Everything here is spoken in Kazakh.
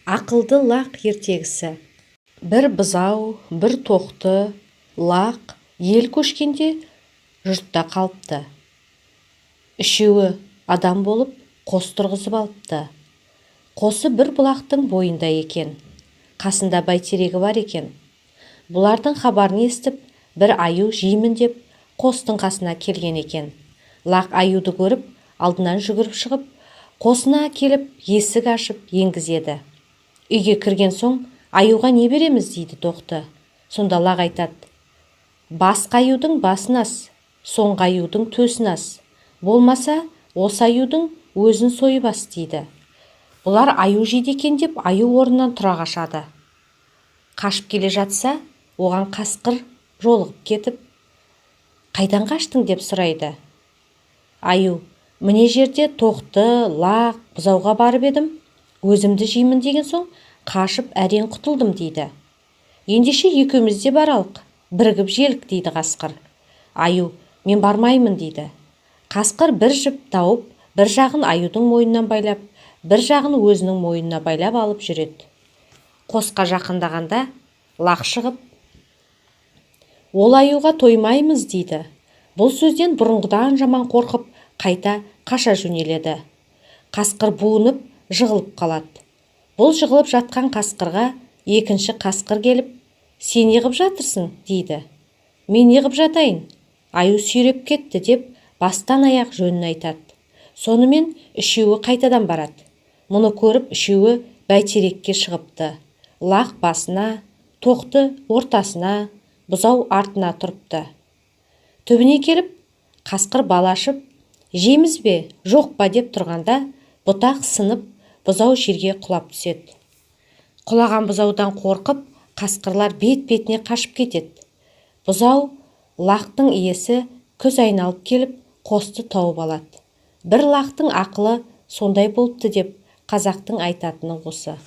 Ақылды лақ ертегісі. Бір бұзау, бір тоқты, лақ ел көшкенде жұртта қалыпты. Үшеуі адам болып қос тұрғызып алыпты. Қосы бір бұлақтың бойында екен. Қасында бәйтерегі бар екен. Бұлардың хабарын естіп, бір аю жеймін деп қостың қасына келген екен. Лақ аюды көріп, алдынан жүгіріп шығып, қосына келіп есік ашып енгізеді. Үйге кірген соң, аюға не береміз дейді тоқты. Сонда лақ айтады: басқа аюдың басын ас, соңғы аюдың төсін ас, болмаса осы аюдың өзін сойып ас дейді. Бұлар аю жейді екен деп аю орнынан тұра қашады. Қашып келе жатса, оған қасқыр жолығып кетіп, қайдан қаштың деп сұрайды. Аю: міне жерде тоқты, лақ, бұзауға барып едім, өзімді жеймін деген соң қашып әрең құтылдым дейді. Ендеше екеуміз де баралық, бірігіп желік дейді қасқыр. Аю: мен бармаймын дейді. Қасқыр бір жіп тауып, бір жағын аюдың мойнынан байлап, бір жағын өзінің мойнына байлап алып жүреді. Қосқа жақындағанда лақ шығып: ол аюға тоймаймыз дейді. Бұл сөзден бұрынғыдан жаман қорқып, қайта қаша жөнеледі. Қасқыр буынып, жығылып қалады. Бұл жығылып жатқан қасқырға екінші қасқыр келіп: сен не қып жатырсың дейді. Мен не қып жатайын, аю сүйреп кетті деп бастан аяқ жөнін айтады. Сонымен үшеуі қайтадан барады. Мұны көріп үшеуі бәйтерекке шығыпты. Лақ басына, тоқты ортасына, бұзау артына тұрыпты. Түбіне келіп, қасқыр бал ашып, жейміз бе, жоқ па деп тұрғанда, бұтақ сынып, бұзау жерге құлап түседі. Құлаған бұзаудан қорқып, қасқырлар бет-бетіне қашып кетеді. Бұзау лақтың иесі күз айналып келіп, қосты тауып алады. Бір лақтың ақылы сондай болыпты деп қазақтың айтатыны осы.